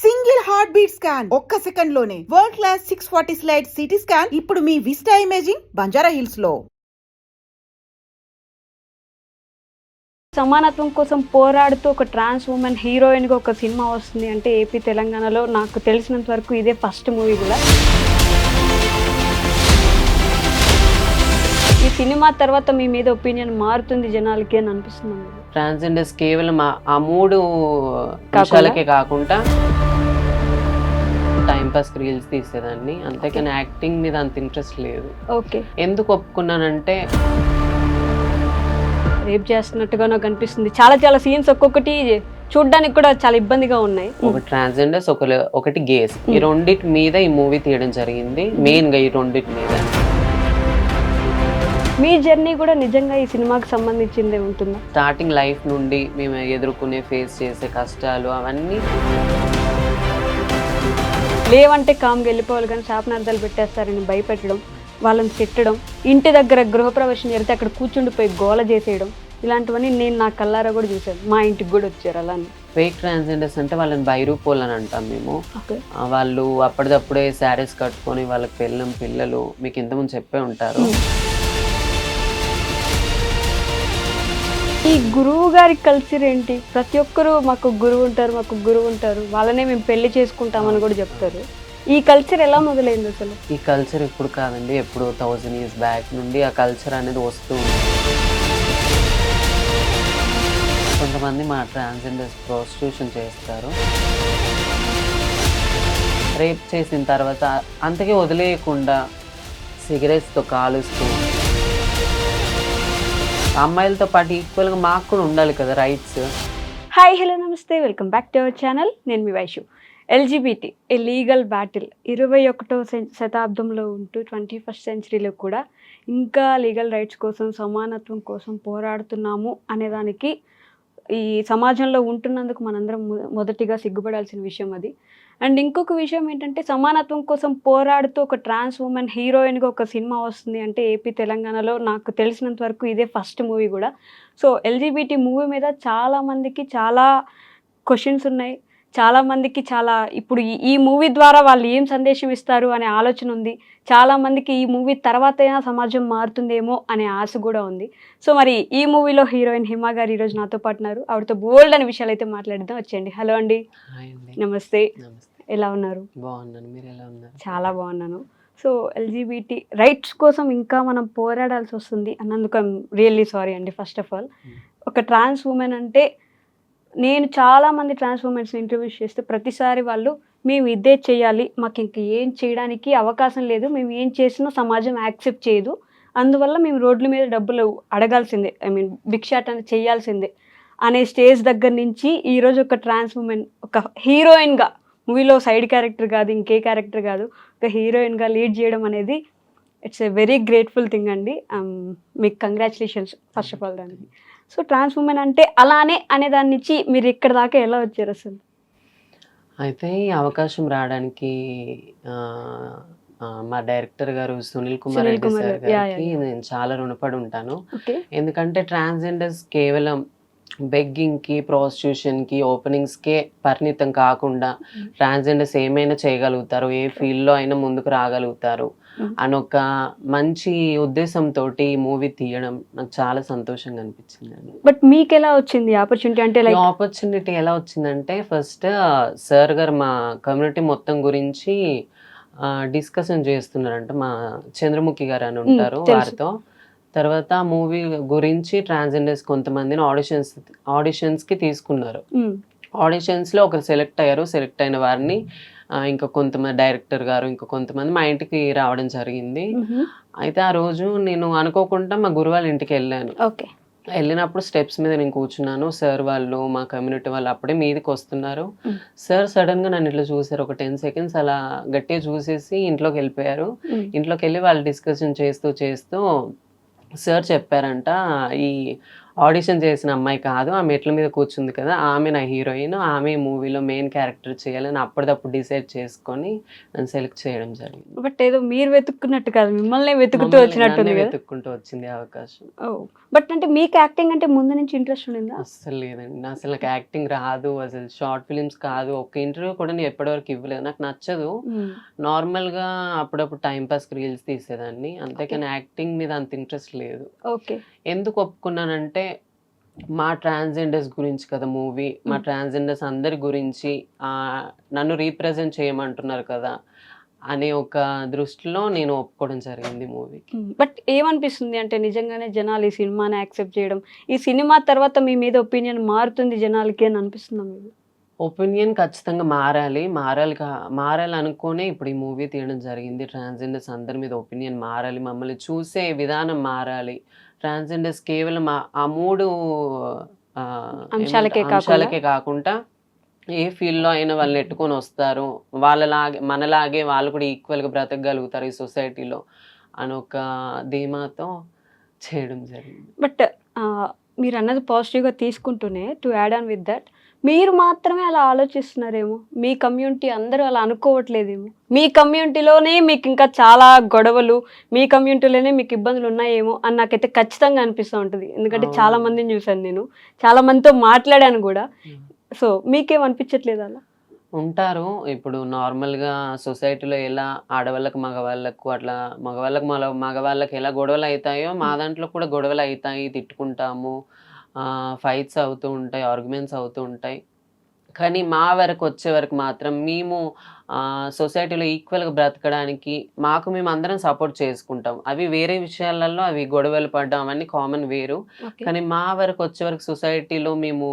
Single heart beat scan ఒక్క second లోనే world class 640 slide CT scan ఇప్పుడు మీ vista imaging Banjara hills లో. సమానత్వం కోసం పోరాడుతూ ఒక ట్రాన్స్ ఉమెన్ హీరోయిన్గా ఒక సినిమా వస్తుంది అంటే ఏపీ తెలంగాణలో నాకు తెలిసినంత వరకు ఇదే ఫస్ట్ మూవీ కూడా. ఈ సినిమా తర్వాత మీ మీద ఒపీనియన్ మారుతుంది జనాలకి అని అనిపిస్తుంది. ట్రాన్స్జెండర్స్ కేవలం ఆ మూడు విషయాలకే కాకుండా టైం పాస్ రీల్స్ తీసేదాన్ని, అంతేకాని యాక్టింగ్ మీద అంత ఇంట్రెస్ట్ లేదు. ఓకే, ఎందుకు ఒప్పుకున్నానంటే రేప్ చేస్తున్నట్టుగా నాకు అనిపిస్తుంది. చాలా చాలా సీన్స్ ఒక్కొక్కటి చూడడానికి కూడా చాలా ఇబ్బందిగా ఉన్నాయి. ఒక ట్రాన్స్జెండర్స్ ఒకటి గేస్, ఈ రెండిటి మీద ఈ మూవీ తీయడం జరిగింది. మెయిన్ గా ఈ రెండిటి మీద. మీ జర్నీ కూడా నిజంగా ఈ సినిమాకి సంబంధించిందే ఉంటుందా? స్టార్టింగ్ లైఫ్ నుండి మేము ఎదుర్కొనే ఫేస్ చేసే కష్టాలు అవన్నీ లేవంటే కామ్గా వెళ్ళిపోవాలి కానీ శాపనార్థాలు పెట్టేస్తారని భయపెట్టడం, వాళ్ళని తిట్టడం, ఇంటి దగ్గర గృహప్రవేశం జరిగితే అక్కడ కూర్చుండిపోయి గోల చేసేయడం, ఇలాంటివన్నీ నేను నా కల్లారా కూడా చూసాను. మా ఇంటికి కూడా వచ్చారు అలానే. ఫేక్ ట్రాన్స్జెండర్స్ అంటే వాళ్ళని బైరూపోల్ అని అంటాం మేము. వాళ్ళు అప్పటిదప్పుడే శారీస్ కట్టుకొని వాళ్ళకి పిల్లలు మీకు ఇంతకుముందు చెప్పే ఉంటారు. ఈ గురువు గారి కల్చర్ ఏంటి? ప్రతి ఒక్కరూ మాకు గురువు ఉంటారు, వాళ్ళనే మేము పెళ్లి చేసుకుంటామని కూడా చెప్తారు. ఈ కల్చర్ ఎలా మొదలైంది అసలు? ఈ కల్చర్ ఇప్పుడు కాదండి, ఎప్పుడు 1000 years బ్యాక్ నుండి ఆ కల్చర్ అనేది వస్తూ ఉంది. కొంతమంది మా ట్రాన్స్జెండర్స్ ప్రాస్టిట్యూషన్ చేస్తారు. రేప్ చేసిన తర్వాత అంతకే వదిలేయకుండా సిగరెట్స్తో కాలుస్తూ, అమ్మాయిలతో పాటు ఈక్వల్గా మాకు కూడా ఉండాలి కదా రైట్స్. హాయ్, హలో, నమస్తే, welcome back to our channel. నేను మీ Vaishu. LGBT a legal battle 21వ శతాబ్దంలో ఉంటూ 21st centuryలో కూడా ఇంకా లీగల్ రైట్స్ కోసం, సమానత్వం కోసం పోరాడుతున్నాము అనేదానికి ఈ సమాజంలో ఉంటున్నందుకు మనందరం మొదటిగా సిగ్గుపడాల్సిన విషయం అది. అండ్ ఇంకొక విషయం ఏంటంటే, సమానత్వం కోసం పోరాడుతూ ఒక ట్రాన్స్ ఉమెన్ హీరోయిన్గా ఒక సినిమా వస్తుంది అంటే ఏపీ తెలంగాణలో నాకు తెలిసినంత వరకు ఇదే ఫస్ట్ మూవీ కూడా. సో ఎల్జిబిటి మూవీ మీద చాలామందికి చాలా క్వశ్చన్స్ ఉన్నాయి. చాలామందికి ఇప్పుడు ఈ మూవీ ద్వారా వాళ్ళు ఏం సందేశం ఇస్తారు అనే ఆలోచన ఉంది. చాలామందికి ఈ మూవీ తర్వాత అయినా సమాజం మారుతుందేమో అనే ఆశ కూడా ఉంది. సో మరి ఈ మూవీలో హీరోయిన్ హిమ గారు ఈరోజు నాతో పాటు ఉన్నారు. ఆవిడతో బోల్డ్ అనే విషయాలు అయితే మాట్లాడిద్దాం. వచ్చేయండి. హలో అండి. నమస్తే. ఎలా ఉన్నారు? బాగున్నాను, మీరు ఎలా ఉన్నారు? చాలా బాగున్నాను. సో ఎల్జిబిటి రైట్స్ కోసం ఇంకా మనం పోరాడాల్సి వస్తుంది అన్నందుకు ఐఎమ్ రియల్లీ సారీ అండి. ఫస్ట్ ఆఫ్ ఆల్, ఒక ట్రాన్స్ ఉమెన్ అంటే, నేను చాలామంది ట్రాన్స్ ఉమెన్స్ని ఇంటర్వ్యూస్ చేస్తే ప్రతిసారి వాళ్ళు మేము ఇదే చేయాలి, మాకు ఇంక ఏం చేయడానికి అవకాశం లేదు, మేము ఏం చేసినా సమాజం యాక్సెప్ట్ చేయదు, అందువల్ల మేము రోడ్ల మీద డబ్బులు అడగాల్సిందే, భిక్షాటన చేయాల్సిందే అనే స్టేజ్ దగ్గర నుంచి ఈరోజు ఒక ట్రాన్స్ ఉమెన్ ఒక హీరోయిన్గా, మూవీలో సైడ్ క్యారెక్టర్ కాదు, ఇంకే క్యారెక్టర్ కాదు, ఒక హీరోయిన్గా లీడ్ చేయడం అనేది it's a very grateful thing అండి. మీకు కంగ్రాచులేషన్స్ ఫస్ట్ ఆఫ్ ఆల్ దానికి. సో ట్రాన్స్ ఉమెన్ అంటే అలానే అనే దాని నుంచి మీరు ఇక్కడ దాకా ఎలా వచ్చారు అసలు? అయితే ఈ అవకాశం రావడానికి మా డైరెక్టర్ గారు సునీల్ కుమార్ రెడ్డి సార్ గారికి నేను చాలా రుణపడి ఉంటాను. ఎందుకంటే ట్రాన్స్జెండర్స్ కేవలం బెగ్గింగ్కి, ప్రాస్టిట్యూషన్కి, ఓపెనింగ్స్కే పరిమితం కాకుండా ట్రాన్స్జెండర్స్ ఏమైనా చేయగలుగుతారు, ఏ ఫీల్డ్లో అయినా ముందుకు రాగలుగుతారు అని ఒక మంచి ఉద్దేశంతో ఈ మూవీ తీయడం నాకు చాలా సంతోషంగా అనిపించింది. బట్ మీకు ఎలా వచ్చింది ఆపర్చునిటీ? అంటే ఆపర్చునిటీ ఎలా వచ్చిందంటే, ఫస్ట్ సార్ గారు మా కమ్యూనిటీ మొత్తం గురించి డిస్కషన్ చేస్తున్నారంట, మా చంద్రముఖి గారు అని ఉంటారు వారితో. తర్వాత మూవీ గురించి ట్రాన్స్జెండర్స్ కొంతమందిని ఆడిషన్స్కి తీసుకున్నారు. ఆడిషన్స్లో ఒకరు సెలెక్ట్ అయ్యారు. సెలెక్ట్ అయిన వారిని ఇంకా కొంతమంది డైరెక్టర్ గారు, ఇంకా కొంతమంది మా ఇంటికి రావడం జరిగింది. అయితే ఆ రోజు నేను అనుకోకుండా మా గురువు వాళ్ళ ఇంటికి వెళ్ళాను. వెళ్ళినప్పుడు స్టెప్స్ మీద నేను కూర్చున్నాను. సార్ వాళ్ళు, మా కమ్యూనిటీ వాళ్ళు అప్పుడే మీదకి వస్తున్నారు. సార్ సడన్గా నన్ను ఇట్లా చూసారు. ఒక 10 seconds అలా గట్టిగా చూసేసి ఇంట్లోకి వెళ్ళిపోయారు. ఇంట్లోకి వెళ్ళి వాళ్ళు డిస్కషన్ చేస్తూ సార్ చెప్పారంట, ఈ ఆడిషన్ చేసిన అమ్మాయి కాదు, ఆ మెట్ల మీద కూర్చుంది కదా ఆమె నా హీరోయిన్, ఆమె మూవీలో మెయిన్ క్యారెక్టర్ చేయాలని అప్పటిదప్పుడు డిసైడ్ చేసుకొని నన్ను సెలెక్ట్ చేయడం జరిగింది. బట్ ఏదో మీరు వెతుక్కున్నట్టు కాదు, మిమ్మల్ని వెతుకుతూ మమ్మల్ని వచ్చినట్టుంది నన్నే కదా. వెతుక్కుంటూ వచ్చింది ఆ అవకాశం. ఓ బట్ అంటే మీకు యాక్టింగ్ అంటే ముందు నుంచి ఇంట్రెస్ట్ ఉండిందా? అస్సలు లేదండి, అసలు నాకు యాక్టింగ్ రాదు, అసలు షార్ట్ ఫిలిమ్స్ కాదు, ఒక ఇంటర్వ్యూ కూడా నేను ఎప్పటివరకు ఇవ్వలేదు, నాకు నచ్చదు. నార్మల్గా అప్పుడప్పుడు టైం పాస్ రీల్స్ తీసేదాన్ని, అంతేకాని యాక్టింగ్ మీద అంత ఇంట్రెస్ట్ లేదు. ఓకే. ఎందుకు ఒప్పుకున్నానంటే మా ట్రాన్స్జెండర్స్ గురించి కదా మూవీ, మా ట్రాన్స్జెండర్స్ అందరి గురించి నన్ను రీప్రజెంట్ చేయమంటున్నారు కదా అనే ఒక దృష్టిలో నేను ఒప్పుకోవడం జరిగింది మూవీకి. బట్ ఏమనిపిస్తుంది అంటే నిజంగానే జనాలు ఈ సినిమాని యాక్సెప్ట్ చేయడం, ఈ సినిమా తర్వాత మీ మీద ఒపీనియన్ మారుతుంది జనాలకి అని అనిపిస్తుందా మీకు? ఒపీనియన్ ఖచ్చితంగా మారాలి అనుకోనే ఇప్పుడు ఈ మూవీ తీయడం జరిగింది. ట్రాన్స్జెండర్స్ అందరి మీద ఒపీనియన్ మారాలి, మమ్మల్ని చూసే విధానం మారాలి. ట్రాన్స్జెండర్స్ కేవలం ఆ 3 అంశాలకే కాకుండా ఏ ఫీల్డ్లో అయినా వాళ్ళని ఎట్టుకొని వస్తారు, మనలాగే వాళ్ళు కూడా ఈక్వల్గా బ్రతకగలుగుతారు ఈ సొసైటీలో అని ఒక ధీమాతో చేయడం జరిగింది. బట్ మీరు అన్నది పాజిటివ్గా తీసుకుంటూనే to add on with that, మీరు మాత్రమే అలా ఆలోచిస్తున్నారేమో, మీ కమ్యూనిటీ అందరూ అలా అనుకోవట్లేదేమో, మీ కమ్యూనిటీలోనే మీకు ఇంకా చాలా గొడవలు, మీ కమ్యూనిటీలోనే మీకు ఇబ్బందులు ఉన్నాయేమో అని నాకైతే ఖచ్చితంగా అనిపిస్తూ ఉంటుంది. ఎందుకంటే చాలా మందిని చూశాను, నేను చాలా మందితో మాట్లాడాను కూడా. సో మీకేం అనిపించట్లేదు అలా? ఉంటారు. ఇప్పుడు నార్మల్గా సొసైటీలో ఎలా ఆడవాళ్ళకు మగవాళ్ళకు అట్లా మగవాళ్ళకి ఎలా గొడవలు అవుతాయో మా దాంట్లో కూడా గొడవలు అవుతాయి, తిట్టుకుంటాము, ఫైట్స్ అవుతూ ఉంటాయి, ఆర్గ్యుమెంట్స్ అవుతూ ఉంటాయి. కానీ మా వరకు వచ్చే వరకు మాత్రం మేము సొసైటీలో ఈక్వల్గా బ్రతకడానికి మేము అందరం సపోర్ట్ చేసుకుంటాం. అవి వేరే విషయాలలో అవి గొడవలు పడడం అవన్నీ కామన్ వేరు. కానీ మా వరకు వచ్చే వరకు సొసైటీలో మేము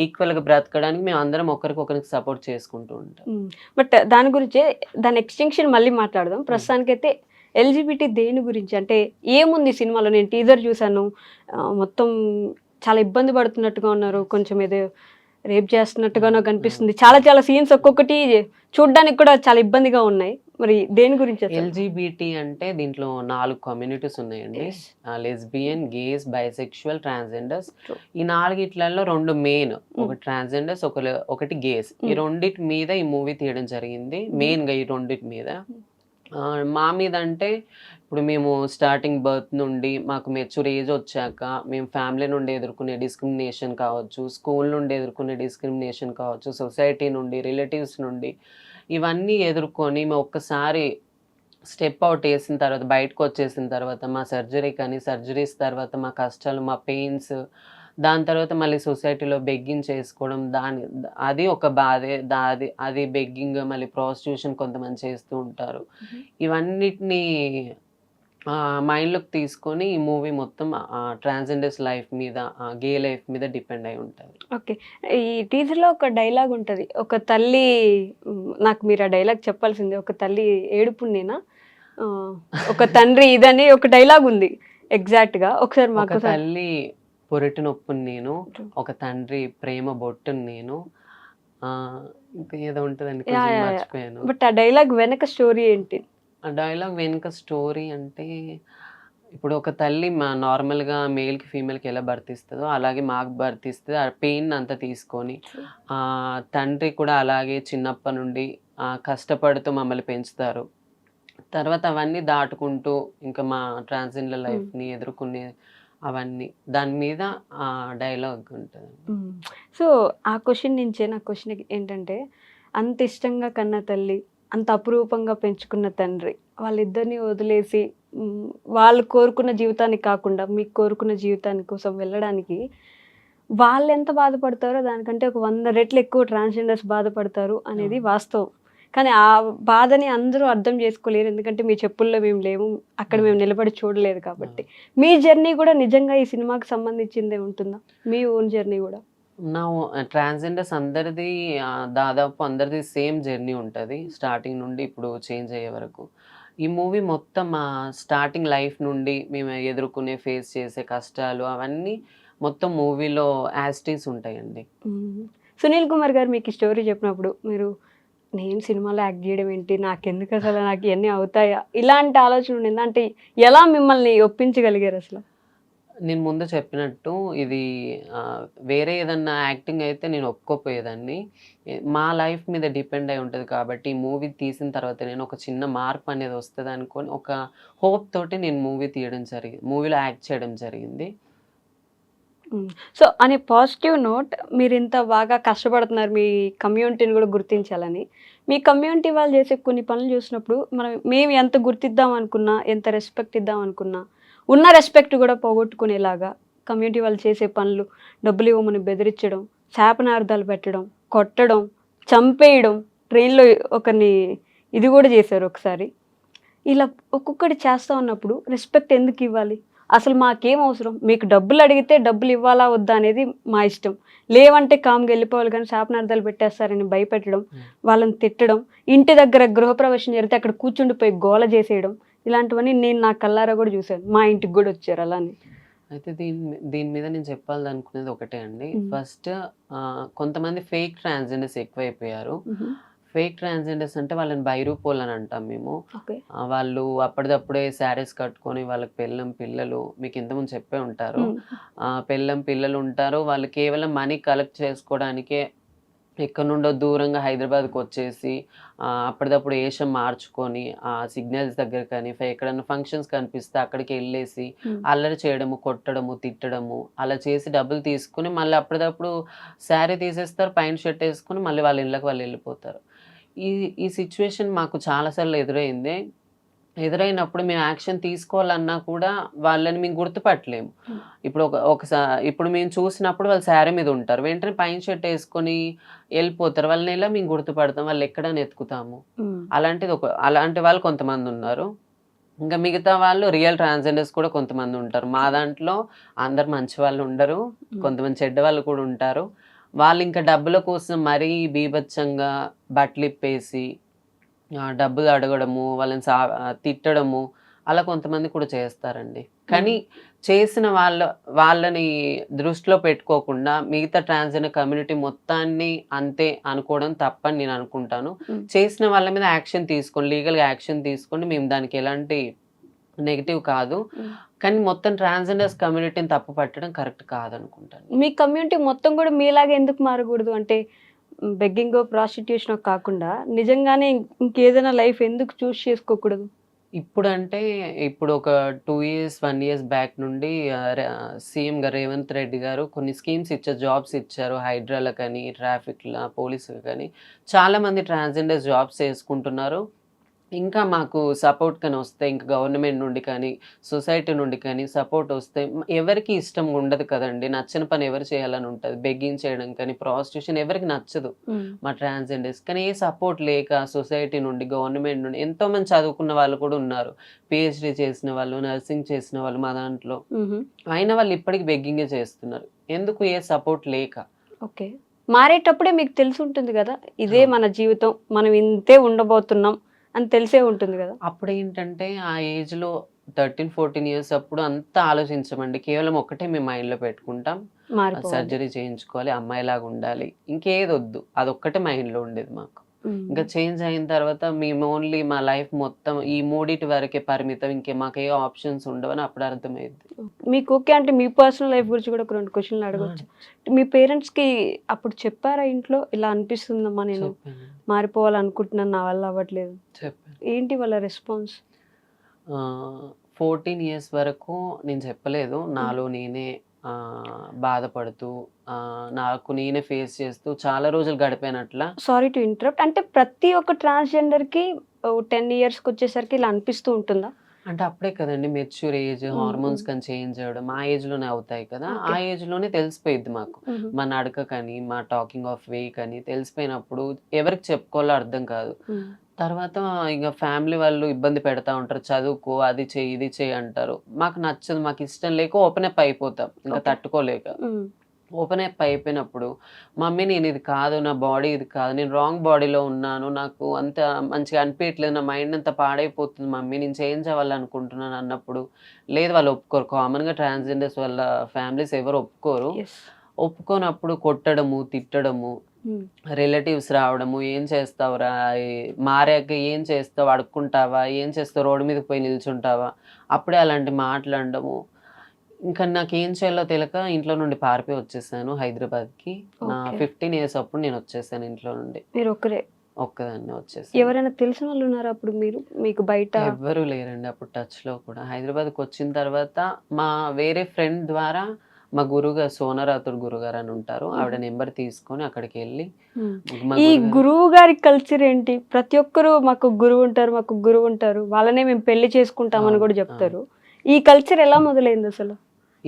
ఈక్వల్గా బ్రతకడానికి మేము అందరం ఒకరికి సపోర్ట్ చేసుకుంటూ ఉంటాం. బట్ దాని గురించి దాని ఎక్స్టెన్షన్ మళ్ళీ మాట్లాడదాం. ప్రస్తుతానికైతే ఎల్జిబిటీ దేని గురించి అంటే ఏముంది సినిమాలో? నేను టీజర్ చూసాను, మొత్తం చాలా ఇబ్బంది పడుతున్నట్టుగా ఉన్నారు, కొంచెం ఏదో రేప్ చేస్తున్నట్టుగా నాకు అనిపిస్తుంది. చాలా సీన్స్ ఒక్కొక్కటి చూడడానికి కూడా చాలా ఇబ్బందిగా ఉన్నాయి. మరి దేని గురించి? ఎల్జిబిటీ అంటే దీంట్లో 4 కమ్యూనిటీస్ ఉన్నాయండి. Lesbian, gays, bisexual, transgenders. ఈ 4 2 మెయిన్, ఒక ట్రాన్స్జెండర్స్, ఒకటి గేస్. ఈ రెండిటి మీద ఈ మూవీ తీయడం జరిగింది. మెయిన్గా ఈ రెండిటి మీద. మా మీద అంటే ఇప్పుడు మేము స్టార్టింగ్ బర్త్ నుండి మాకు మెచ్యూర్ ఏజ్ వచ్చాక మేము ఫ్యామిలీ నుండి ఎదుర్కొనే డిస్క్రిమినేషన్ కావచ్చు, స్కూల్ నుండి ఎదుర్కొనే డిస్క్రిమినేషన్ కావచ్చు, సొసైటీ నుండి, రిలేటివ్స్ నుండి, ఇవన్నీ ఎదుర్కొని మేము ఒక్కసారి స్టెప్ అవుట్ వేసిన తర్వాత, బయటకు వచ్చేసిన తర్వాత, మా సర్జరీస్ తర్వాత మా కష్టాలు, మా పెయిన్స్, దాని తర్వాత మళ్ళీ సొసైటీలో బెగ్గింగ్ చేసుకోవడం, అది ఒక బాధే. అది బెగ్గింగ్, మళ్ళీ ప్రాస్టిట్యూషన్ కొంతమంది చేస్తూ ఉంటారు. ఇవన్నిటిని మైండ్లోకి తీసుకొని ఈ మూవీ మొత్తం ట్రాన్స్జెండర్స్ లైఫ్ మీద, గే లైఫ్ మీద డిపెండ్ అయి ఉంటుంది. ఓకే. ఈ టీజర్లో ఒక డైలాగ్ ఉంటుంది, ఒక తల్లి, నాకు మీరు ఆ డైలాగ్ చెప్పాల్సిందే. ఒక తల్లి ఏడుపునేనా, ఒక తండ్రి ఇదని ఒక డైలాగ్ ఉంది ఎగ్జాక్ట్గా. ఒకసారి మాకు. ఒక తల్లి పొరటి నొప్పుని నేను, ఒక తండ్రి ప్రేమ బొట్టుని నేను, ఇంకా ఏదో ఉంటుందండి, మర్చిపోయాను. బట్ ఆ డైలాగ్ వెనక స్టోరీ ఏంటి? ఆ డైలాగ్ వెనుక స్టోరీ అంటే, ఇప్పుడు ఒక తల్లి నార్మల్గా మేల్కి ఫీమేల్కి ఎలా భర్తిస్తుందో అలాగే మాకు భర్తిస్తుంది. ఆ పెయిన్ అంతా తీసుకొని, తండ్రి కూడా అలాగే చిన్నప్పటి నుండి కష్టపడుతూ మమ్మల్ని పెంచుతారు. తర్వాత అవన్నీ దాటుకుంటూ ఇంకా మా ట్రాన్స్జెండర్ లైఫ్ని ఎదుర్కొనే అవన్నీ, దాని మీద డైలాగ్ ఉంటుంది. సో ఆ క్వశ్చన్ నుంచే నా క్వశ్చన్ ఏంటంటే, అంత ఇష్టంగా కన్న తల్లి, అంత అపురూపంగా పెంచుకున్న తండ్రి, వాళ్ళిద్దరిని వదిలేసి వాళ్ళు కోరుకున్న జీవితానికి కాకుండా మీకు కోరుకున్న జీవితానికి కోసం వెళ్ళడానికి వాళ్ళు ఎంత బాధపడతారో దానికంటే ఒక 100 రెట్లు ఎక్కువ ట్రాన్స్జెండర్స్ బాధపడతారు అనేది వాస్తవం. కానీ ఆ బాధని అందరూ అర్థం చేసుకోలేరు, ఎందుకంటే మీ చెప్పుల్లో మేము లేము, అక్కడ మేము నిలబడి చూడలేదు కాబట్టి. మీ జర్నీ కూడా నిజంగా ఈ సినిమాకి సంబంధించిందే ఉంటుందా? మీ ఓన్ జర్నీ కూడా? నా ట్రాన్స్జెండర్స్ అందరిది దాదాపు అందరిది సేమ్ జర్నీ ఉంటుంది, స్టార్టింగ్ నుండి ఇప్పుడు చేంజ్ అయ్యే వరకు. ఈ మూవీ మొత్తం మా స్టార్టింగ్ లైఫ్ నుండి మేము ఎదుర్కొనే, ఫేస్ చేసే కష్టాలు అవన్నీ మొత్తం మూవీలో యాస్టీస్ ఉంటాయండి. సునీల్ కుమార్ గారు మీకు ఈ స్టోరీ చెప్పినప్పుడు మీరు, నేను సినిమాలో యాక్ట్ చేయడం ఏంటి, నాకెందుకు అసలు, నాకు ఇవన్నీ అవుతాయా, ఇలాంటి ఆలోచన ఉండిందా? అంటే ఎలా మిమ్మల్ని ఒప్పించగలిగారు అసలు? నేను ముందు చెప్పినట్టు ఇది వేరే ఏదన్నా యాక్టింగ్ అయితే నేను ఒప్పుకోపోయేదాన్ని. మా లైఫ్ మీద డిపెండ్ అయి ఉంటది కాబట్టి, ఈ మూవీ తీసిన తర్వాత నేను ఒక చిన్న మార్పు అనేది వస్తదనుకోని, ఒక హోప్ తోటి నేను మూవీలో యాక్ట్ చేయడం జరిగింది. సో, అనే పాజిటివ్ నోట్ మీరింత బాగా కష్టపడుతున్నారు మీ కమ్యూనిటీని గూడా గుర్తించాలని. మీ కమ్యూనిటీ వాళ్ళు చేసే కొన్ని పనులు చూసినప్పుడు మేము ఎంత గుర్తిద్దాం అనుకున్నా, ఎంత రెస్పెక్ట్ ఇద్దాం అనుకున్నా, ఉన్న రెస్పెక్ట్ గూడా పోగొట్టుకునేలాగా కమ్యూనిటీ వాళ్ళు చేసే పనులు, డబ్బులివ్వమని బెదిరించడం, శాపనార్థాలు పెట్టడం, కొట్టడం, చంపేయడం, ట్రైన్‌లో ఒకరిని ఇది గూడా చేశారు ఒకసారి. ఇలా ఒక్కొక్కటి చేస్తా ఉన్నప్పుడు రెస్పెక్ట్ ఎందుకివ్వాలి? అసలు మాకేం అవసరం? మీకు డబ్బులడిగితే డబ్బులివ్వాలా వద్దా అనేది మా ఇష్టం. లేవంటే కామ్‌గా ఎళ్ళిపోవాలి గానీ శాపనార్థాలు పెట్టేస్తారని భయపెట్టడం, వాళ్ళని తిట్టడం, ఇంటి దగ్గర గృహప్రవేశం జరిగితే అక్కడ కూర్చుండిపోయి గోల చేసేయడం, ఇలాంటివన్నీ నేను నా కళ్ళారా గూడా చూశాను. మా ఇంటికి గూడా వచ్చారు అలానే. అయితే దీని మీద నేను చెప్పాలనుకునేది ఒకటే అండి. ఫస్ట్ కొంతమంది ఫేక్ ట్రాన్స్‌జెండర్స్ ఎక్కువైపోయారు. ఫేక్ ట్రాన్స్‌జెండర్స్ అంటే వాళ్ళని బైరూపోలని అంటాం మేము. ఓకే. వాళ్ళు అప్పటిదప్పుడే శారీస్ కట్టుకొని వాళ్ళకి పిల్లలు మీకు ఇంతకుముందు చెప్పే ఉంటారు. పిల్లలు ఉంటారు. వాళ్ళు కేవలం మనీ కలెక్ట్ చేసుకోవడానికే ఎక్కడి నుండో దూరంగా హైదరాబాద్‌కి వచ్చేసి అప్పటిదప్పుడు వేషం మార్చుకొని సిగ్నల్స్ దగ్గర కానీ ఎక్కడన్నా ఫంక్షన్స్ కనిపిస్తే అక్కడికి వెళ్ళేసి అల్లరి చేయడము, కొట్టడము, తిట్టడము అలా చేసి డబ్బులు తీసుకొని మళ్ళీ అప్పటిదప్పుడు శారీ తీసేస్తారు, పైన షర్ట్ వేసుకొని మళ్ళీ వాళ్ళ ఇళ్ళకి వాళ్ళు వెళ్ళిపోతారు. ఈ సిచ్యువేషన్ మాకు చాలాసార్లు ఎదురైనప్పుడు మేము యాక్షన్ తీసుకోవాలన్నా కూడా వాళ్ళని మేము గుర్తుపట్టలేము. ఇప్పుడు మేము చూసినప్పుడు వాళ్ళు శారీ మీద ఉంటారు, వెంటనే పైన షర్ట్ వేసుకొని వెళ్ళిపోతారు. వాళ్ళని ఎలా మేము గుర్తుపడతాం? వాళ్ళు ఎక్కడని ఎత్తుకుతాము? అలాంటి వాళ్ళు కొంతమంది ఉన్నారు. ఇంకా మిగతా వాళ్ళు రియల్ ట్రాన్స్జెండర్స్ కూడా కొంతమంది ఉంటారు. మా దాంట్లో అందరు మంచి వాళ్ళు ఉండరు, కొంతమంది చెడ్డ వాళ్ళు కూడా ఉంటారు. వాళ్ళు ఇంకా డబ్బుల కోసం మరీ బీభత్సంగా బట్టలిప్పేసి డబ్బులు అడగడము, తిట్టడము అలా కొంతమంది కూడా చేస్తారండి. కానీ చేసిన వాళ్ళని దృష్టిలో పెట్టుకోకుండా మిగతా ట్రాన్స్జెండర్ కమ్యూనిటీ మొత్తాన్ని అంతే అనుకోవడం తప్పని నేను అనుకుంటాను. చేసిన వాళ్ళ మీద లీగల్‌గా యాక్షన్ తీసుకోండి. మేము దానికి ఎలాంటి నెగెటివ్ కాదు. కానీ మొత్తం ట్రాన్స్జెండర్స్ కమ్యూనిటీని తప్పు పట్టడం కరెక్ట్ కాదనుకుంటాను. మీ కమ్యూనిటీ మొత్తం గూడా మీలాగా ఎందుకు మారకూడదు? అంటే బెగ్గింగో, ప్రాస్టిట్యూషనో కాకుండా నిజంగానే ఇంకేదైనా లైఫ్ ఎందుకు చూజ్ చేసుకోకూడదు? ఇప్పుడు ఒక 2 ఇయర్స్, 1 ఇయర్స్ బ్యాక్ నుండి సీఎం గారు రేవంత్ రెడ్డి గారు కొన్ని స్కీమ్స్ ఇచ్చారు, జాబ్స్ ఇచ్చారు. హైడ్రాలకని, ట్రాఫిక్‌ల, పోలీసులు కానీ చాలామంది ట్రాన్స్జెండర్స్ జాబ్స్ చేసుకుంటున్నారు. ఇంకా మాకు సపోర్ట్ కానీ వస్తే, ఇంకా గవర్నమెంట్ నుండి కానీ, సొసైటీ నుండి కానీ సపోర్ట్ వస్తే ఎవరికి ఇష్టం ఉండదు కదండి. నచ్చని పని ఎవరు చేయాలని ఉంటుంది? బెగ్గింగ్ చేయడం కానీ, ప్రాస్టిట్యూషన్ ఎవరికి నచ్చదు మా ట్రాన్స్జెండర్స్. కానీ ఏ సపోర్ట్ లేక సొసైటీ నుండి, గవర్నమెంట్ నుండి ఎంతోమంది చదువుకున్న వాళ్ళు కూడా ఉన్నారు, పిహెచ్డి చేసిన వాళ్ళు, నర్సింగ్ చేసిన వాళ్ళు మా దాంట్లో. అయినా వాళ్ళు ఇప్పటికి బెగ్గింగే చేస్తున్నారు. ఎందుకు? ఏ సపోర్ట్ లేక. ఓకే. మారేటప్పుడే మీకు తెలిసి ఉంటుంది కదా, ఇదే మన జీవితం, మనం ఇంతే ఉండబోతున్నాం అని తెలిసే ఉంటుంది కదా. అప్పుడేంటంటే ఆ ఏజ్‌లో 13, 14 ఇయర్స్ అప్పుడు అంతా ఆలోచించమండి. కేవలం ఒక్కటే మేము మైండ్‌లో పెట్టుకుంటాం. సర్జరీ చేయించుకోవాలి, అమ్మాయిలాగా ఉండాలి, ఇంకేదొద్దు. అదొక్కటే మైండ్‌లో ఉండేది మాకు. ఇంకా చేంజ్ అయిన తర్వాత మేము ఓన్లీ మా లైఫ్ మొత్తం ఈ మూడిటి వరకే పరిమితం, మాకే ఆప్షన్స్ ఉండవని అప్పుడు అర్థమైంది. మీకు ఓకే అంటే మీ పర్సనల్ లైఫ్ గురించి కూడా ఒక 2 క్వశ్చన్లు అడగొచ్చు. మీ పేరెంట్స్‌కి అప్పుడు చెప్పారా ఇంట్లో, ఇలా అనిపిస్తుందమ్మా, నేను మారిపోవాలనుకుంటున్నాను, నా వల్ల అవ్వట్లేదు? చెప్పాను. ఏంటి వాళ్ళ రెస్పాన్స్? 14 ఇయర్స్ వరకు నేను చెప్పలేదు. నాలో నేనే బాధపడుతూ నాకు నేనే ఫేస్ చేస్తూ చాలా రోజులు గడిపానట్లా. Sorry to interrupt. అంటే ప్రతి ఒక్క ట్రాన్స్‌జెండర్‌కి 10 ఇయర్స్‌కి వచ్చేసరికి ఇలా అనిపిస్తూ ఉంటుందా? అంటే అప్పుడే కదండి మెచ్యూర్ ఏజ్, హార్మోన్స్ కానీ చేంజ్ అవ్వడం ఆ ఏజ్‌లోనే అవుతాయి కదా. ఆ ఏజ్‌లోనే తెలిసిపోయిద్ది మాకు. మా నడక కానీ, మా టాకింగ్ ఆఫ్ వే కానీ తెలిసిపోయినప్పుడు ఎవరికి చెప్పుకోవాలో అర్థం కాదు. తర్వాత ఇక ఫ్యామిలీ వాళ్ళు ఇబ్బంది పెడతా ఉంటారు, చదువుకో, అది చెయ్యి, ఇది చెయ్యి అంటారు. మాకు నచ్చదు, మాకు ఇష్టం లేక ఓపెన్ అప్ అయిపోతాం, ఇంకా తట్టుకోలేక. ఓపెన్ అప్ అయిపోయినప్పుడు మమ్మీ నేను ఇది కాదు, నా బాడీ ఇది కాదు, నేను రాంగ్ బాడీలో ఉన్నాను, నాకు అంత మంచిగా అనిపించట్లేదు, నా మైండ్ అంతా పాడైపోతుంది మమ్మీ, నేను చేంజ్ అవ్వాలనుకుంటున్నాను అన్నప్పుడు, లేదు వాళ్ళు ఒప్పుకోరు. కామన్గా ట్రాన్స్జెండర్స్ వాళ్ళ ఫ్యామిలీస్ ఎవరు ఒప్పుకోరు. ఒప్పుకోనప్పుడు కొట్టడము, తిట్టడము, రిలేటివ్స్ రావడము, ఏం చేస్తావురా, మారాక ఏం చేస్తావు, అడుక్కుంటావా, ఏం చేస్తావు, రోడ్డు మీద పోయి నిల్చుంటావా, అప్పుడే అలాంటి మాట్లాడడము. ఇంకా నాకేం చేయాలో తెలియక ఇంట్లో నుండి పారిపోయి వచ్చేసాను హైదరాబాద్కి. నా ఓకే. 15 ఇయర్స్ అప్పుడు నేను వచ్చేసాను ఇంట్లో నుండి. మీరు ఒక్కరే? ఒక్కదాన్నే వచ్చేసాను. ఎవరైనా తెలిసిన వాళ్ళు ఉన్నారా అప్పుడు మీకు బయట? ఎవ్వరూ లేరండి అప్పుడు టచ్లో కూడా. హైదరాబాద్కి వచ్చిన తర్వాత మా వేరే ఫ్రెండ్ ద్వారా మా గురుగారు సోనరాతుడు గురుగారు అని ఉంటారు, ఆవిడ నెంబర్ తీసుకొని అక్కడికి వెళ్ళి మా ఈ గురుగారు గురువు గారి కల్చర్ ఏంటి? ప్రతి ఒక్కరు మాకు గురువు ఉంటారు, వాళ్ళనే మేము పెళ్లి చేసుకుంటామని కూడా చెప్తారు. ఈ కల్చర్ ఎలా మొదలైంది అసలు?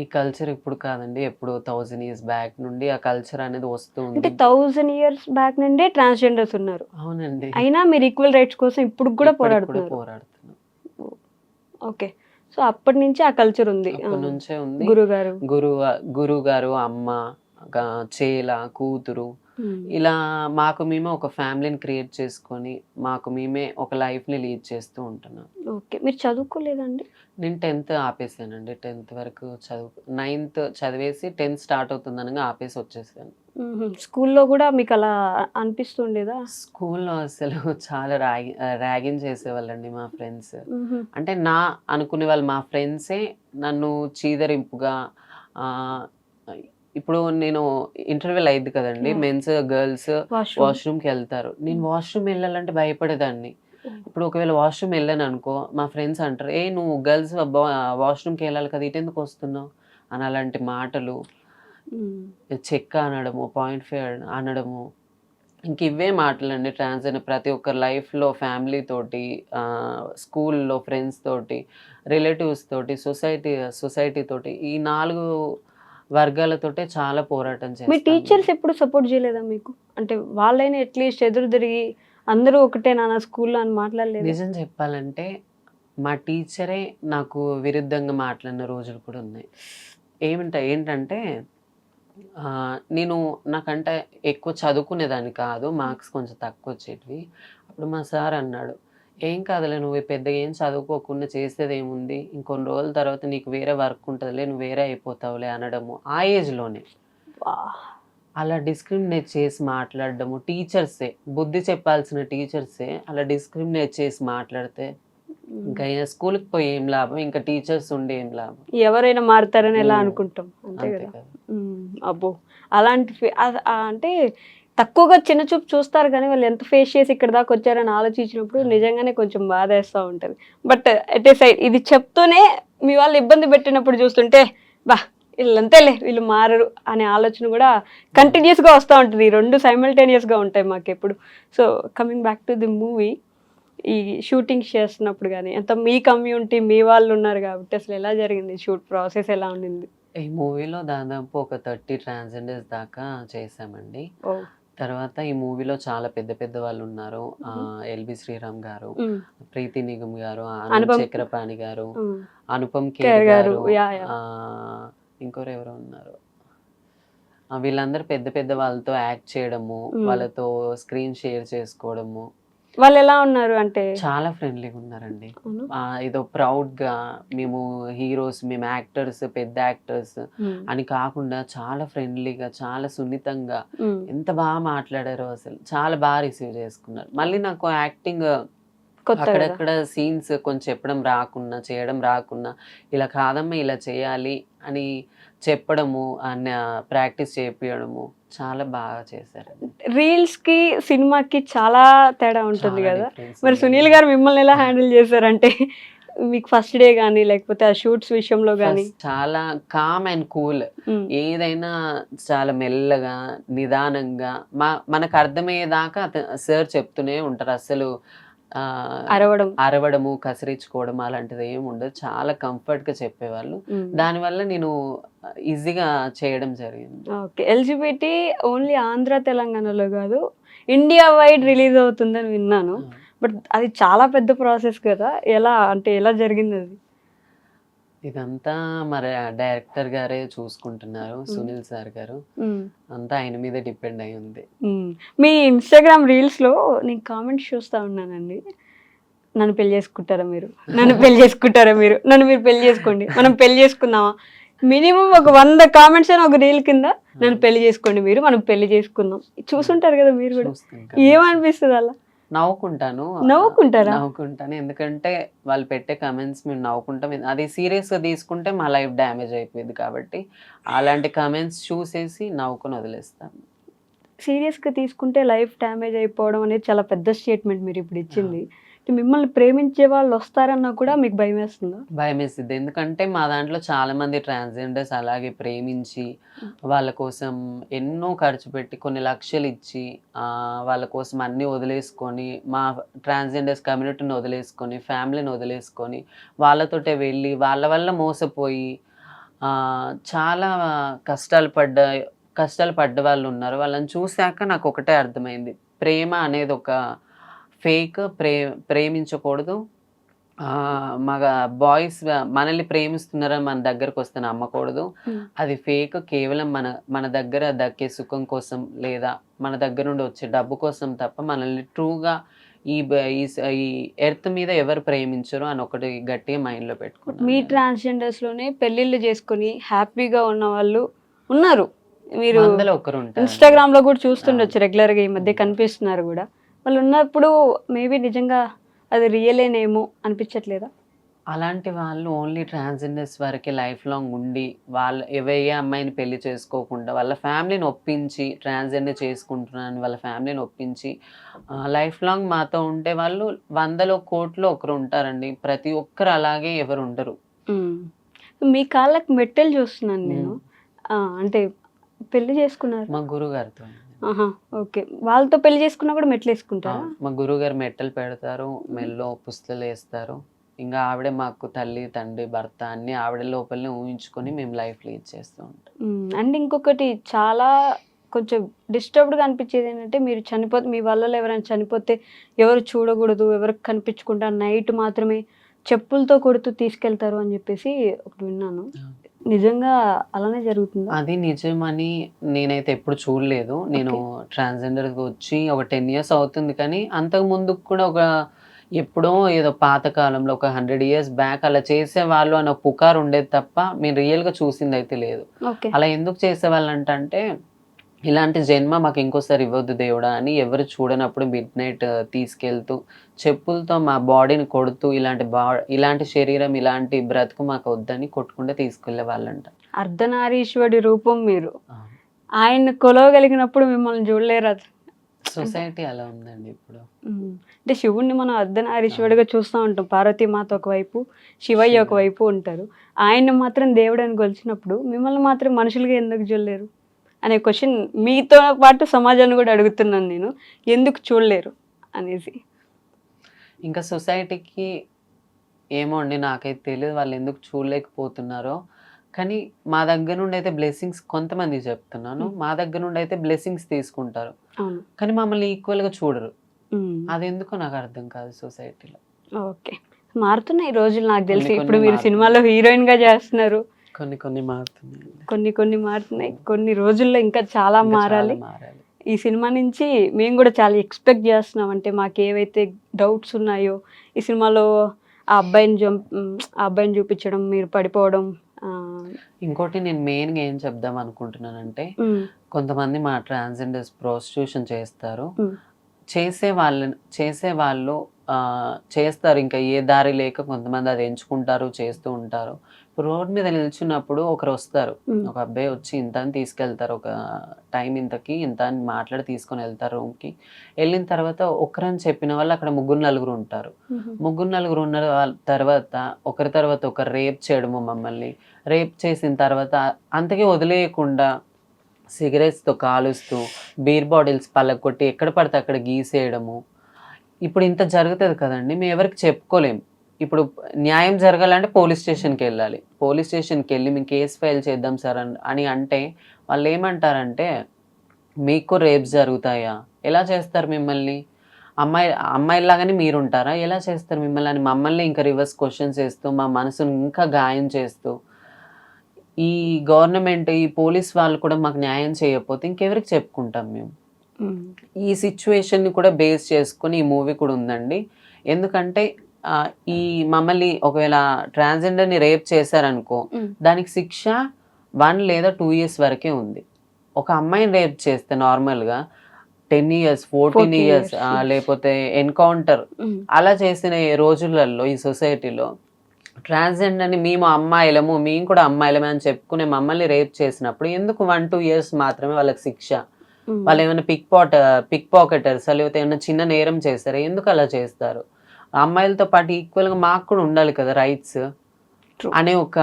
ఈ కల్చర్ ఇప్పుడు కాదండి, ఎప్పుడు 1000 years బ్యాక్ నుండి ఆ కల్చర్ అనేది వస్తూ అంటే ఉంది. 1000 years బ్యాక్ నుండే ట్రాన్స్జెండర్స్ ఉన్నారు, అవునండి, అయినా మీరు ఈక్వల్ రైట్స్ కోసం ఇప్పుడు కూడా ఇప్పటికి కూడా పోరాడుతున్నారు. పోరాడుతున్నాం. ఓకే. సో అప్పటి నుంచి ఆ కల్చర్ ఉంది. అప్పటి నుంచే ఉంది. గురుగారు గురువు గారు, అమ్మ, చేల, కూతురు, ఇలా మాకు మేమే ఒక ఫ్యామిలీని క్రియేట్ చేసుకొని మాకు మేమే ఒక లైఫ్ని లీడ్ చేస్తూ ఉంటున్నాం. ఓకే. మీరు చదువుకోలేదండి? నేను 10th ఆపేసానండి. 10th వరకు 9th చదివేసి 10th స్టార్ట్ అవుతుందనగా ఆపేసి వచ్చేసాను. స్కూల్లో కూడా మీకు అలా అనిపిస్తుండేదా? స్కూల్లో అసలు చాలా ర్యాగింగ్ చేసేవాళ్ళండి మా ఫ్రెండ్స్. అంటే నా అనుకునే వాళ్ళు మా ఫ్రెండ్సే నన్ను చీదరింపుగా, ఇప్పుడు నేను ఇంటర్వ్యూలు అయింది కదండి, మెన్స్ గర్ల్స్ వాష్రూమ్కి వెళ్తారు, నేను వాష్రూమ్ వెళ్ళాలంటే భయపడేదాన్ని. ఇప్పుడు ఒకవేళ వాష్రూమ్ వెళ్ళాను అనుకో, మా ఫ్రెండ్స్ అంటారు, నువ్వు గర్ల్స్ వాష్రూమ్కి వెళ్ళాలి కదా, ఇటు ఎందుకు వస్తున్నావు అని అలాంటి మాటలు, చెక్క అనడము, .5 అనడము, ఇంక ఇవే మాటలండి. ట్రాన్స్జెండర్ ప్రతి ఒక్కరి లైఫ్లో ఫ్యామిలీ తోటి, స్కూల్లో ఫ్రెండ్స్ తోటి, రిలేటివ్స్ తోటి, సొసైటీ తోటి, ఈ 4 వర్గాలతోటే చాలా పోరాటం మీ చేస్తాను. టీచర్స్ ఎప్పుడు సపోర్ట్ చేయలేదా మీకు? అంటే వాళ్ళైనా అట్లీస్ట్ ఎదురు తిరిగి అందరూ ఒకటే నాన్న స్కూల్లో అని మాట్లాడలేదు? నిజం చెప్పాలంటే మా టీచరే నాకు విరుద్ధంగా మాట్లాడిన రోజులు కూడా ఉన్నాయి. ఏంటంటే నేను నాకంటే ఎక్కువ చదువుకునేదాన్ని కాదు, మార్క్స్ కొంచెం తక్కువ వచ్చేటివి. అప్పుడు మా సార్ అన్నాడు, ఏం కాదులే, నువ్వు పెద్దగా ఏం చదువుకోకుండా చేసేది ఏముంది, ఇంకొన్ని రోజుల తర్వాత నీకు వేరే వర్క్ ఉంటుందిలే, నువ్వు వేరే అయిపోతావులే అనడము. ఆ ఏజ్లోనే అలా డిస్క్రిమినేట్ చేసి మాట్లాడడము. టీచర్సే, బుద్ధి చెప్పాల్సిన టీచర్సే అలా డిస్క్రిమినేట్ చేసి మాట్లాడితే ఇంకా స్కూల్కి పోయి ఏం లాభం, ఇంకా టీచర్స్ ఉండి ఏం లాభం. ఎవరైనా మారుతారని ఎలా అనుకుంటాం, అంతే అంతే కదా. కదా. అబ్బో, అలాంటి అంటే తక్కువగా చిన్న చూపు చూస్తారు, కానీ వాళ్ళు ఎంత ఫేస్ చేసి ఇక్కడ దాకా వచ్చారని ఆలోచించినప్పుడు నిజంగానే కొంచెం బాధ వేస్తూ ఉంటుంది. బట్ ఎట్ ఏ సైడ్ ఇది చెప్తూనే మీ వాళ్ళు ఇబ్బంది పెట్టినప్పుడు చూస్తుంటే బా వీళ్ళంతేలే, వీళ్ళు మారరు అనే ఆలోచన కూడా కంటిన్యూస్గా వస్తూ ఉంటుంది. ఈ 2 సైమల్టేనియస్గా ఉంటాయి మాకు ఎప్పుడు. So coming back to the movie, ఈ షూటింగ్ చేస్తున్నప్పుడు కానీ అంత మీ కమ్యూనిటీ మీ వాళ్ళు ఉన్నారు కాబట్టి అసలు ఎలా జరిగింది, షూట్ ప్రాసెస్ ఎలా ఉండింది? ఈ మూవీలో దాదాపు ఒక 30 ట్రాన్స్జెండర్స్ దాకా చేసామండి. తర్వాత ఈ మూవీలో చాలా పెద్ద పెద్ద వాళ్ళు ఉన్నారు. ఎల్బి శ్రీరామ్ గారు, ప్రీతి నిగమ్ గారు, అనుపమ్ చక్రపాణి గారు, అనుపమ్ ఖేర్ గారు, గారు, ఇంకోరు ఎవరో ఉన్నారు. వీళ్ళందరూ పెద్ద పెద్ద వాళ్ళతో యాక్ట్ చేయడము, వాళ్ళతో స్క్రీన్ షేర్ చేసుకోవడము. వాళ్ళు ఎలా ఉన్నారు అంటే? చాలా ఫ్రెండ్లీగా ఉన్నారండి. ఏదో ప్రౌడ్ గా మేము హీరోస్, మేము యాక్టర్స్, పెద్ద యాక్టర్స్ అని కాకుండా చాలా ఫ్రెండ్లీగా, చాలా సున్నితంగా, ఎంత బాగా మాట్లాడారో అసలు, చాలా బాగా రిసీవ్ చేసుకున్నారు. మళ్ళీ నాకు యాక్టింగ్ అక్కడక్కడ సీన్స్ కొంచెం చేయడం రాకున్నా ఇలా కాదమ్మా ఇలా చేయాలి అని చెప్పడము, ప్రాక్టీస్ చేయించడము చాలా బాగా చేశారు. రీల్స్ కి సినిమాకి చాలా తేడా ఉంటుంది కదా. మరి సునీల్ గారు మిమ్మల్ని ఎలా హ్యాండిల్ చేశారంటే, మీకు ఫస్ట్ డే కానీ లేకపోతే ఆ షూట్స్ విషయంలో కానీ? చాలా కామ్ అండ్ కూల్, ఏదైనా చాలా మెల్లగా నిదానంగా మనకు అర్థమయ్యేదాకా సార్ చెప్తూనే ఉంటారు. అసలు అరవడము, కసిరించుకోవడం అలాంటిది ఏమి ఉండదు. చాలా కంఫర్ట్ గా చెప్పేవాళ్ళు. దానివల్ల నేను ఈజీగా చేయడం జరిగింది. ఓకే. ఎల్జిబిటి ఓన్లీ ఆంధ్ర తెలంగాణలో కాదు, ఇండియా వైడ్ రిలీజ్ అవుతుందని విన్నాను. బట్ అది చాలా పెద్ద ప్రాసెస్ కదా, ఎలా జరిగింది అది? ఇదంతా మరి డైరెక్టర్ గారే చూసుకుంటున్నారు, సునీల్ సార్ గారు. అంతా ఆయన మీదే డిపెండ్ అయి ఉంది. మీ ఇన్స్టాగ్రామ్ రీల్స్ లో నేను కామెంట్స్ చూస్తా ఉన్నానండి, నన్ను పెళ్లి చేసుకుంటారా మీరు, నన్ను పెళ్లి చేసుకుంటారా మీరు, నన్ను మీరు పెళ్లి చేసుకోండి, మనం పెళ్లి చేసుకుందామా, మినిమం ఒక 100 కామెంట్స్ అయినా ఒక రీల్ కింద నన్ను పెళ్లి చేసుకోండి మీరు, మనం పెళ్లి చేసుకుందాం. చూసుంటారు కదా మీరు కూడా, ఏమనిపిస్తుంది అలా? నవ్వుకుంటాను. నవ్వుకుంటారా? నవ్వుకుంటాను. ఎందుకంటే వాళ్ళు పెట్టే కామెంట్స్ మేము నవ్వుకుంటాం. అది సీరియస్‌గా తీసుకుంటే మా లైఫ్ డ్యామేజ్ అయిపోయిద్ది కాబట్టి, అలాంటి కామెంట్స్ చూసేసి నవ్వుకొని వదిలేస్తాను. సీరియస్‌గా తీసుకుంటే లైఫ్ డ్యామేజ్ అయిపోవడం అనేది చాలా పెద్ద స్టేట్మెంట్ మీరిప్పుడు ఇచ్చింది. మిమ్మల్ని ప్రేమించే వాళ్ళు వస్తారన్నా కూడా మీకు భయమేస్తుందా? భయమేసిద్ది. ఎందుకంటే మా దాంట్లో చాలామంది ట్రాన్స్‌జెండర్స్ అలాగే ప్రేమించి, వాళ్ళ కోసం ఎన్నో ఖర్చు పెట్టి కొన్ని లక్షలిచ్చి వాళ్ళ కోసం అన్నీ వదిలేసుకొని, మా ట్రాన్స్‌జెండర్స్ కమ్యూనిటీని వదిలేసుకొని, ఫ్యామిలీని వదిలేసుకొని, వాళ్ళతోటే వెళ్ళి వాళ్ళ వల్ల మోసపోయి చాలా కష్టాలు పడ్డ వాళ్ళున్నారు. వాళ్ళని చూసాక నాకొకటే అర్థమైంది. ప్రేమ అనేది ఒక ఫేక్. ప్రేమించకూడదు. మగ బాయ్స్ మనల్ని ప్రేమిస్తున్నారని మన దగ్గరకొస్తే నమ్మకూడదు. అది ఫేక్. కేవలం మన దగ్గర దక్కే సుఖం కోసం, లేదా మన దగ్గర నుండి వచ్చే డబ్బు కోసం తప్ప మనల్ని ట్రూగా ఈ ఎర్త్ మీద ఎవరు ప్రేమించరు అని ఒకటి గట్టిగా మైండ్‌లో పెట్టుకున్నాను మీ నేను. ట్రాన్స్‌జెండర్స్‌లోనే పెళ్ళిళ్ళు చేసుకొని హ్యాపీగా ఉన్నవాళ్ళు ఉన్నారు. మీరు వందలో ఒకరుంటారండి. ఇన్‌స్టాగ్రామ్‌లో కూడా చూస్తుండొచ్చు రెగ్యులర్‌గా ఈ మధ్య కనిపిస్తున్నారు గూడా. వాళ్ళు ఉన్నప్పుడు మేబీ నిజంగా అది రియలేనేమో అనిపించట్లేదా? అలాంటి వాళ్ళు ఓన్లీ ట్రాన్స్‌జెండర్స్ వరకే లైఫ్ లాంగ్ ఉండి, వాళ్ళు ఏ అమ్మాయిని పెళ్లి చేసుకోకుండా వాళ్ళ ఫ్యామిలీని ఒప్పించి, ట్రాన్స్‌జెండర్ చేసుకుంటున్నానని వాళ్ళ ఫ్యామిలీని ఒప్పించి లైఫ్ లాంగ్ మాతో ఉంటే వాళ్ళు వందలో, కోట్లో ఒకరు ఉంటారండి. ప్రతి ఒక్కరు అలాగే ఎవరు ఉండరు. హ్మ్. మీ కాళ్ళకి మెట్టెలు చూస్తున్నాను నేను. అంటే పెళ్లి చేసుకున్నారు. మా గురుగారితో. ఆహా! ఓకే. వాళ్ళతో పెళ్లి చేసుకున్నా కూడా మెట్లేసుకుంటారా? మా గురుగారు మెట్టెలు పెడతారు, మెడలో పుస్తలేస్తారు. ఇంగా ఆవిడే మాకు తల్లి, తండ్రి, భర్త అన్నీ ఆవిడ లోపలనే ఊహించుకొని మేము లైఫ్ లీడ్ చేస్తూ ఉంటాం. అండ్ ఇంకొకటి చాలా కొంచెం డిస్టర్బ్డ్‌గా అనిపించేది ఏంటంటే మీరు మీ వాళ్ళలో ఎవరైనా చనిపోతే ఎవరు చూడకూడదు, ఎవరికి కనిపించకుండా నైట్ మాత్రమే చెప్పులతో కొడుతూ తీసుకెళ్తారు అని చెప్పేసి ఒకటి విన్నాను. నిజంగా అలానే జరుగుతుందా? అది నిజమని నేనైతే ఎప్పుడు చూడలేదు. నేను ట్రాన్స్‌జెండర్‌గా వచ్చి ఒక 10 ఇయర్స్ అవుతుంది. కానీ అంతకు ముందుకు కూడా ఎప్పుడో ఏదో పాత కాలంలో ఒక 100 ఇయర్స్ బ్యాక్ అలా చేసేవాళ్ళు అన్న పుకారు ఉండేది తప్ప మేము రియల్‌గా చూసిందైతే లేదు. ఓకే. అలా ఎందుకు చేసేవాళ్ళంటే ఇలాంటి జన్మ మాకు ఇంకోసారి ఇవ్వద్దు దేవుడా అని ఎవరు చూడనప్పుడు మిడ్‌నైట్ తీసుకెళ్తూ చెప్పులతో మా బాడీని కొడుతూ ఇలాంటి శరీరం, ఇలాంటి బ్రతుకు మాకు వద్దని కొట్టుకుంటూ తీసుకెళ్ళేవాళ్ళంట. అర్ధనారీశ్వరుడి రూపం మీరు. ఆ! ఆయన్ని కొలవగలిగినప్పుడు మిమ్మల్ని చూడలేరా? సొసైటీ అలా ఉందండి ఇప్పుడు. అంటే శివుడిని మనం అర్ధనారీశ్వరుడిగా చూస్తూ ఉంటాం. పార్వతీమాత ఒకవైపు, శివయ్య ఒకవైపు ఉంటారు. ఆయన్ని మాత్రం దేవుడని కొలిచినప్పుడు మిమ్మల్ని మాత్రం మనుషులుగా ఎందుకు చూడలేరు అనే క్వశ్చన్ మీతో పాటు సమాజాన్ని కూడా అడుగుతున్నాను నేను. ఎందుకు చూడలేరు అనేసి. ఇంకా సొసైటీకి ఏమో అండి నాకైతే తెలీదు వాళ్ళు ఎందుకు చూడలేకపోతున్నారో. కానీ మా దగ్గర నుండి అయితే బ్లెస్సింగ్స్ కొంతమందికి చెప్తున్నాను. మా దగ్గర నుండి అయితే బ్లెస్సింగ్స్ తీసుకుంటారు. అవును. కానీ మమ్మల్ని ఈక్వల్‌గా చూడరు. అదెందుకో నాకు అర్థం కాదు సొసైటీలో. ఓకే. మారుతున్నాయి ఈ రోజులు నాకు తెలిసి. కొన్ని ఇప్పుడు మీరు మారుతున్నాయి. సినిమాలో హీరోయిన్‌గా చేస్తున్నారు. కొన్ని మారుతున్నాయండి. కొన్ని మారుతున్నాయి. కొన్ని రోజుల్లో ఇంకా చాలా ఇంకా మారాలి. చాలా మారాలి. ఈ సినిమా నుంచి మేము కూడా చాలా ఎక్స్పెక్ట్ చేస్తున్నాం. అంటే మాకేవైతే డౌట్స్ ఉన్నాయో ఈ సినిమాలో ఆ అబ్బాయిని చూపించడం, మీరు పడిపోవడం. ఇంకోటి నేను మెయిన్‌గా ఏం చెప్దాం అనుకుంటున్నానంటే కొంతమంది మా ట్రాన్స్‌జెండర్స్ ప్రాస్టిట్యూషన్ చేస్తారు. చేసేవాళ్ళు చేస్తారు. ఇంకా ఏ దారి లేక కొంతమంది అది ఎంచుకుంటారు, చేస్తూ ఉంటారు. ఇప్పుడు రోడ్ మీద నిల్చున్నప్పుడు ఒకరొస్తారు. ఒక అబ్బాయి వచ్చి ఇంత అని తీసుకెళ్తారు. ఒక టైం ఇంతకి ఇంత అని మాట్లాడి తీసుకొని వెళ్తారు రూమ్‌కి. వెళ్ళిన తర్వాత ఒకరని చెప్పిన వాళ్ళు అక్కడ ముగ్గురు, నలుగురు ఉంటారు. ముగ్గురు, నలుగురు ఉన్న తర్వాత ఒకరి తర్వాత ఒకరు రేప్ చేయడము మమ్మల్ని. రేప్ చేసిన తర్వాత అంతకే వదిలేయకుండా సిగరెట్స్‌తో కాలుస్తూ, బీర్ బాటిల్స్ పలగొట్టి ఎక్కడ పడితే అక్కడ గీసేయడము. ఇప్పుడు ఇంత జరుగుతది కదండీ! మేము ఎవరికీ చెప్పుకోలేం. ఇప్పుడు న్యాయం జరగాలంటే పోలీస్ స్టేషన్‌కెళ్ళాలి. పోలీస్ స్టేషన్‌కెళ్ళి మేము కేస్ ఫైల్ చేద్దాం సార్ అని అంటే వాళ్ళేమంటారంటే, మీకు రేప్స్ జరుగుతాయా? ఎలా చేస్తారు మిమ్మల్ని? అమ్మాయిల్లాగానే మీరుంటారా? ఎలా చేస్తారు మిమ్మల్ని? అని మమ్మల్ని ఇంకా రివర్స్ క్వెషన్స్ ఏస్తూ, మా మనసుని ఇంకా గాయం చేస్తూ, ఈ గవర్నమెంట్, ఈ పోలీస్ వాళ్ళు కూడా మాకు న్యాయం చేయకపోతే ఇంకెవరికి చెప్పుకుంటాం మేము? ఈ సిచ్యువేషన్‌ని కూడా బేస్ చేసుకొని ఈ మూవీ కూడా ఉందండి. ఎందుకంటే ఈ మమ్మల్ని ఒకవేళ ట్రాన్స్‌జెండర్‌ని రేప్ చేశారనుకో, దానికి శిక్ష 1 లేదా 2 ఇయర్స్ వరకే ఉంది. ఒక అమ్మాయిని రేప్ చేస్తే నార్మల్‌గా 10 years 14 years లేకపోతే ఎన్కౌంటర్ అలా చేసిన ఈ రోజులలో ఈ సొసైటీలో ట్రాన్స్జెండర్ అని మేము అమ్మాయిలము మేము కూడా అమ్మాయిలమే అని చెప్పుకునే మమ్మల్ని రేప్ చేసినప్పుడు ఎందుకు 1-2 years మాత్రమే వాళ్ళకి శిక్ష? వాళ్ళు ఏమైనా పిక్ పాకెటర్స్ లేకపోతే ఏమైనా చిన్న నేరం చేస్తారా? ఎందుకు అలా చేస్తారు? అమ్మాయిలతో పాటు ఈక్వల్గా మాకు కూడా ఉండాలి కదా రైట్స్ అనే ఒక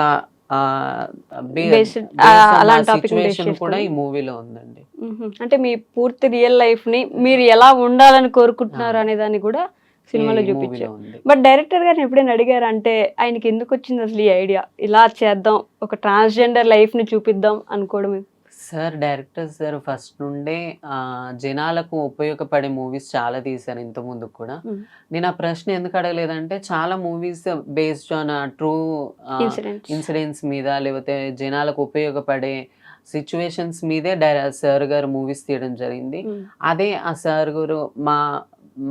సిచ్యువేషన్ కూడా ఈ మూవీలో ఉందండి. అంటే మీ పూర్తి రియల్ లైఫ్ ని మీరు ఎలా ఉండాలని కోరుకుంటున్నారు అనే దాన్ని కూడా సినిమాలో చూపించారు. బట్ డైరెక్టర్ గారిని ఎప్పుడైనా అడిగారు అంటే ఆయనకి ఎందుకు వచ్చింది అసలు ఈ ఐడియా ఇలా చేద్దాం ఒక ట్రాన్స్జెండర్ లైఫ్ ని చూపిద్దాం అనుకోవడం? సార్ డైరెక్టర్ సార్ ఫస్ట్ నుండే జనాలకు ఉపయోగపడే మూవీస్ చాలా తీశారు ఇంత ముందు కూడా. నేను ఆ ప్రశ్న ఎందుకు అడగలేదంటే చాలా movies based on true incidents మీద లేకపోతే జనాలకు ఉపయోగపడే సిచ్యువేషన్స్ మీదే సార్ గారు మూవీస్ తీయడం జరిగింది. అదే ఆ సార్ గారు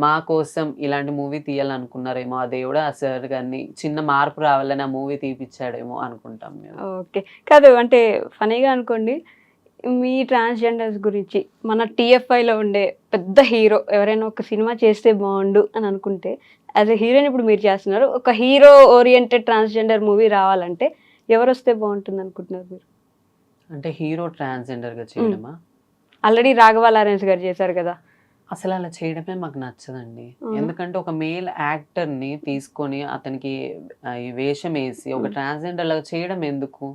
మా కోసం ఇలాంటి మూవీ తీయాలనుకున్నారేమో, ఆ దేవుడు ఆ సార్ గారిని చిన్న మార్పు రావాలని ఆ మూవీ తీపిచ్చాడేమో అనుకుంటాం మేము. ఓకే కాదు అంటే ఫనీగా అనుకోండి, మీ ట్రాన్స్జెండర్స్ గురించి మన TFIలో ఉండే పెద్ద హీరో ఎవరైనా ఒక సినిమా చేస్తే బాగుండు అని అనుకుంటే యాజ్ ఎ హీరోయిన్ ఇప్పుడు మీరు చేస్తున్నారు, ఒక హీరో ఓరియంటెడ్ ట్రాన్స్జెండర్ మూవీ రావాలంటే ఎవరు వస్తే బాగుంటుంది అనుకుంటున్నారు మీరు? అంటే హీరో ట్రాన్స్జెండర్ గా చేయడమా? ఆల్రెడీ రాఘవ లారెన్స్ గారు చేశారు కదా. అసలు అలా చేయడమే మాకు నచ్చదండి. ఎందుకంటే ఒక మేల్ యాక్టర్ ని తీసుకొని అతనికి ఈ వేషం వేసి ఒక ట్రాన్స్జెండర్ లాగా చేయడం ఎందుకు?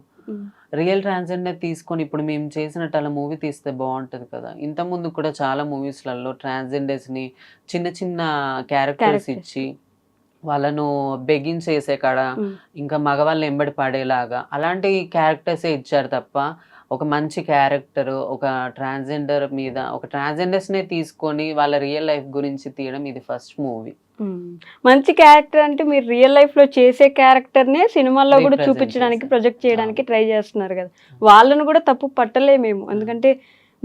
రియల్ ట్రాన్స్జెండర్ తీసుకొని ఇప్పుడు మేము చేసినట్టు అలా మూవీ తీస్తే బాగుంటది కదా. ఇంత ముందు కూడా చాలా మూవీస్లలో ట్రాన్స్జెండర్స్ ని చిన్న చిన్న క్యారెక్టర్స్ ఇచ్చి వాళ్ళను బెగ్గించేసే కాడ ఇంకా మగవాళ్ళని ఎంబడి పడేలాగా అలాంటి క్యారెక్టర్సే ఇచ్చారు తప్ప ఒక మంచి క్యారెక్టర్ ఒక ట్రాన్స్జెండర్ మీద ఒక ట్రాన్స్జెండర్స్ నే తీసుకొని వాళ్ళ రియల్ లైఫ్ గురించి తీయడం ఇది ఫస్ట్ మూవీ. మంచి క్యారెక్టర్ అంటే మీరు రియల్ లైఫ్ లో చేసే క్యారెక్టర్ నే సినిమాల్లో కూడా చూపించడానికి ప్రొజెక్ట్ చేయడానికి ట్రై చేస్తున్నారు కదా. వాళ్ళను కూడా తప్పు పట్టలేమేమో, ఎందుకంటే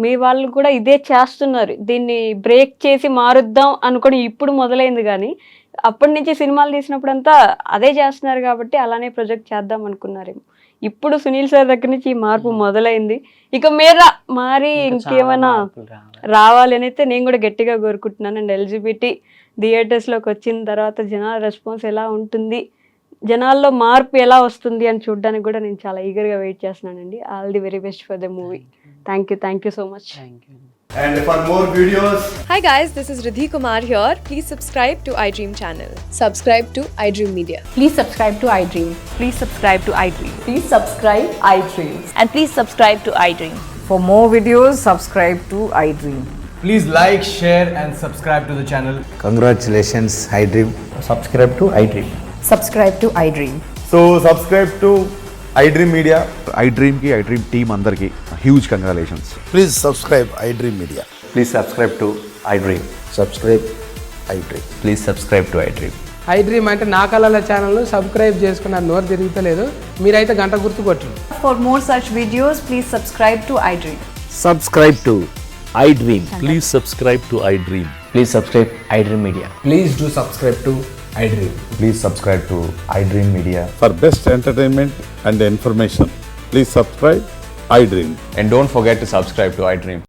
మీ వాళ్ళు కూడా ఇదే చేస్తున్నారు. దీన్ని బ్రేక్ చేసి మారుద్దాం అనుకొని ఇప్పుడు మొదలైంది, కానీ అప్పటి నుంచి సినిమాలు తీసినప్పుడంతా అదే చేస్తున్నారు కాబట్టి అలానే ప్రొజెక్ట్ చేద్దాం అనుకున్నారేమో. ఇప్పుడు సునీల్ సార్ దగ్గర నుంచి ఈ మార్పు మొదలైంది, ఇక మీరు మారి ఇంకేమైనా రావాలి అని అయితే నేను కూడా గట్టిగా కోరుకుంటున్నాను. అండ్ LGBT థియేటర్స్లోకి వచ్చిన తర్వాత జనాల రెస్పాన్స్ ఎలా ఉంటుంది, జనాల్లో మార్పు ఎలా వస్తుంది అని చూడడానికి కూడా నేను చాలా ఈగర్గా వెయిట్ చేస్తున్నానండి. All the very best for the movie. Thank you so much. And for more videos, Hi guys, this is Riddhi Kumar here. Please subscribe to iDream channel. Subscribe to iDream Media. Please subscribe to iDream. Please subscribe to iDream. Please subscribe iDream. And please subscribe to iDream. For more videos, subscribe to iDream. please like, share and subscribe to the channel. Congratulations, iDream. Subscribe to iDream. Subscribe to iDream. So subscribe to iDream Media. iDream ki iDream team andarki huge congratulations. Please subscribe iDream Media. Please subscribe to iDream. Subscribe iDream. Please subscribe to iDream. iDream అంటే నా కళల channel subscribe చేసుకున్న నోరు తిరుగుతలేదు, మీరైతే గంట గుర్తు కొట్టండి. For more such videos, please subscribe to iDream. Subscribe to iDream. Please subscribe to iDream. Please subscribe iDream Media. Please do subscribe to iDream. Please subscribe to iDream Media. For best entertainment and information, please subscribe iDream. And don't forget to subscribe to iDream.